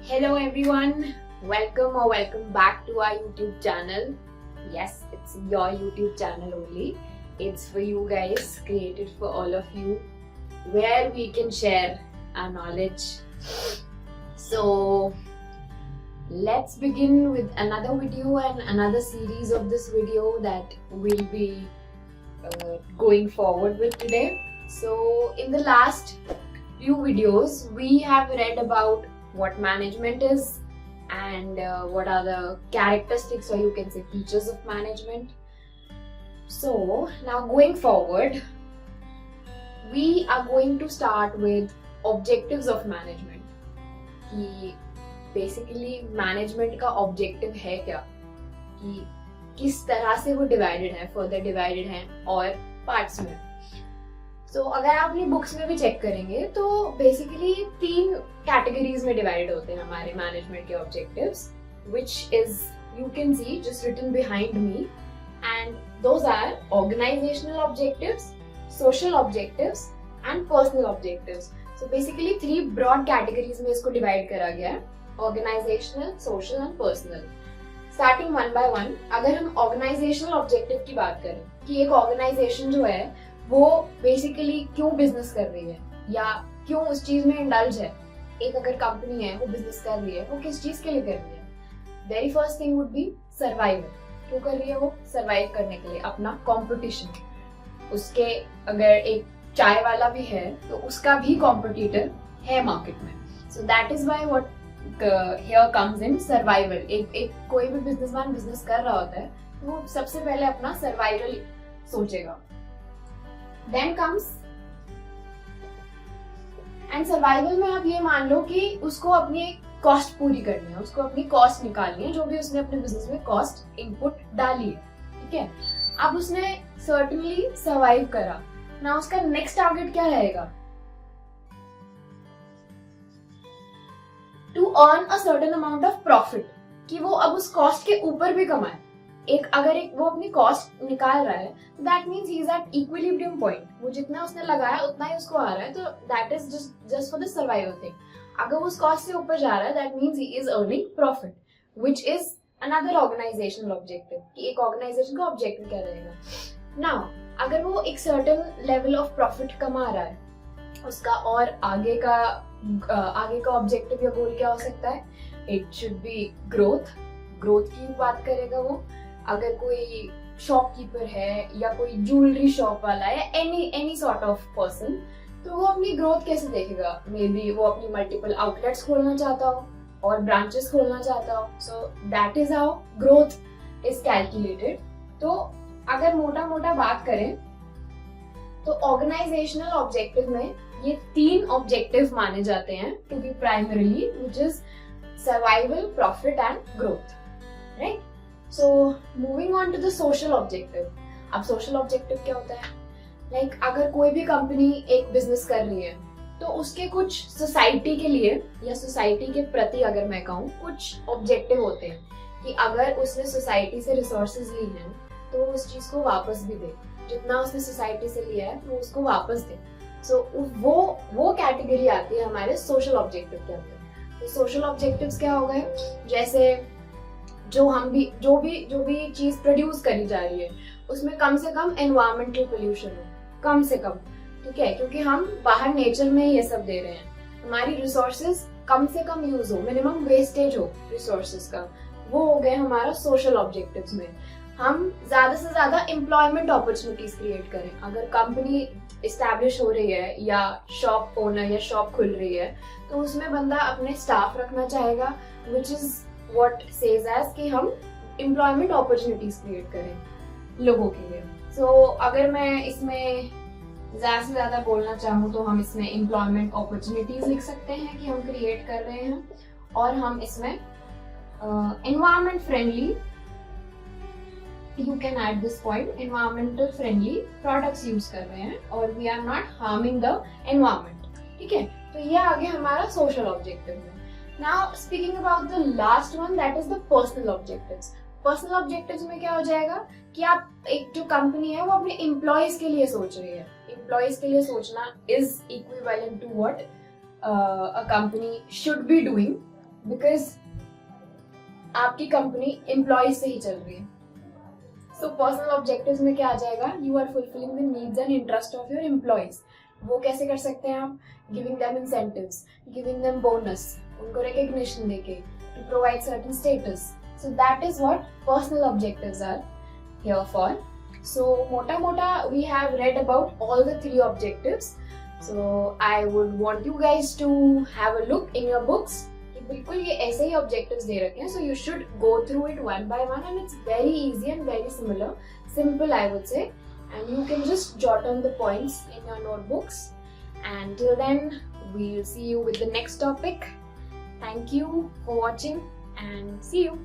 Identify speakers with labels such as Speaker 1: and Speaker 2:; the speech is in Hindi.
Speaker 1: Hello everyone, welcome back to our YouTube channel. Yes, it's your YouTube channel only. It's for you guys, created for all of you, where we can share our knowledge. So let's begin with another video and another series of this video that we'll be going forward with today. So in the last few videos, we have read about what management is and what are the characteristics, or you can say features of management. So now going forward, we are going to start with objectives of management. कि basically management का objective है क्या, कि किस तरह से वो divided है, further divided है और parts में. तो अगर आप अपनी बुक्स में भी चेक करेंगे तो बेसिकली 3 कैटेगरीज में डिवाइड होते हैं हमारे मैनेजमेंट के objectives, which is you can see just written behind me, and those are organisational objectives, social objectives and personal objectives. So basically 3 broad categories में इसको डिवाइड करा गया है, organisational, social and personal. Starting one by one, अगर हम ऑर्गेनाइजेशनल ऑब्जेक्टिव की बात करें कि एक ऑर्गेनाइजेशन जो है वो बेसिकली क्यों बिजनेस कर रही है या क्यों उस चीज में इंडल्ज है. एक अगर कंपनी है वो बिजनेस कर रही है, वो किस चीज के लिए कर रही है? Very first thing would be survival. क्यों कर रही है वो? सर्वाइव करने के लिए, अपना कंपटीशन. उसके अगर एक चाय वाला भी है तो उसका भी कॉम्पिटिटर है मार्केट में. सो that is why what here comes in survival. एक कोई भी बिजनेसमैन बिजनेस कर रहा होता है तो वो सबसे पहले अपना सर्वाइवल सोचेगा. Then comes and survival में आप ये मान लो कि उसको अपनी कॉस्ट पूरी करनी है, उसको अपनी कॉस्ट निकालनी है, जो भी उसने अपने बिजनेस में कॉस्ट इनपुट डाली है. ठीक है, अब उसने सर्टेनली सर्वाइव करा ना, उसका नेक्स्ट टारगेट क्या रहेगा? To earn a certain amount of profit, कि वो अब उस कॉस्ट के ऊपर भी कमाए. अगर वो अपनी कॉस्ट निकाल रहा है, that means he is at equilibrium point. वो जितना उसने लगाया उतना ही उसको आ रहा है, तो that is just for the survival thing. अगर वो उस कॉस्ट से ऊपर जा रहा है, that means he is earning profit, which is another organisational objective. कि एक ऑर्गेनाइजेशन का ऑब्जेक्टिव क्या रहेगा? नाउ अगर वो एक सर्टेन लेवल ऑफ प्रॉफिट कमा रहा है, उसका और आगे का ऑब्जेक्टिव या गोल क्या हो सकता है? इट शुड बी ग्रोथ की बात करेगा वो. अगर कोई शॉपकीपर है या कोई ज्वेलरी शॉप वाला है, एनी सॉर्ट ऑफ पर्सन, तो वो अपनी ग्रोथ कैसे देखेगा? मे बी वो अपनी मल्टीपल आउटलेट्स खोलना चाहता हो और ब्रांचेस खोलना चाहता हो. सो that is how growth is calculated. तो अगर मोटा बात करें तो ऑर्गेनाइजेशनल ऑब्जेक्टिव में ये 3 ऑब्जेक्टिव माने जाते हैं to be primarily, which is survival, profit and growth. Right? So moving on to the social objective. अब social objective क्या होता है? Like अगर कोई भी कंपनी एक बिजनेस कर रही है तो उसके कुछ सोसाइटी के लिए या सोसाइटी के प्रति, अगर मैं कहूँ, कुछ ऑब्जेक्टिव होते हैं कि अगर उसने सोसाइटी से रिसोर्सेज ली हैं तो वो उस चीज को वापस भी दे. जितना उसने सोसाइटी से लिया है वो उसको वापस दे. सो वो कैटेगरी आती है हमारे सोशल ऑब्जेक्टिव के अंदर. तो सोशल ऑब्जेक्टिव्स क्या हो गए? जैसे जो भी चीज प्रोड्यूस करी जा रही है उसमें कम से कम एनवायरमेंटल पोल्यूशन हो, कम से कम. ठीक है, क्योंकि हम बाहर नेचर में ये सब दे रहे हैं. हमारी रिसोर्सेज कम से कम यूज हो, मिनिमम वेस्टेज हो रिसोर्सेज का. वो हो गए हमारा सोशल ऑब्जेक्टिव्स में. हम ज्यादा से ज्यादा एम्प्लॉयमेंट अपॉर्चुनिटीज क्रिएट करें. अगर कंपनी इस्टेब्लिश हो रही है या शॉप ओनर या शॉप खुल रही है तो उसमें बंदा अपने स्टाफ रखना चाहेगा, which is what says as कि हम employment opportunities create करें लोगों के लिए. So अगर मैं इसमें ज्यादा से ज्यादा बोलना चाहूँ तो हम इसमें employment opportunities लिख सकते हैं कि हम create कर रहे हैं, और हम इसमें environment friendly, you can add this point, environmental friendly products use कर रहे हैं और we are not harming the environment. ठीक है, तो ये आ गया हमारा social objective में. Now speaking about the last one, that is the personal objectives. Personal objectives में क्या हो जाएगा कि आप एक जो कंपनी है वो अपने एम्प्लॉयज के लिए सोच रही है. एम्प्लॉयज के लिए सोचना is equivalent to what a company should be doing. Because आपकी कंपनी एम्प्लॉयज से ही चल रही है. सो पर्सनल ऑब्जेक्टिव्स में क्या आ जाएगा? You are fulfilling the needs and interest of your employees. वो कैसे कर सकते हैं आप? Giving them incentives, giving them bonus, उनको रिकग्निशन देके, to provide certain status. So that is what personal objectives are here for. So मोटा मोटा we have read about all the 3 objectives. So I would want you guys to have a look in your books. बिल्कुल ये ऐसे ही ऑब्जेक्टिव्स दे रखे हैं. So you should go through it one by one and it's very easy and very simple I would say, and you can just jot down the points in your notebooks. And till then, we'll see you with the next topic. Thank you for watching and see you.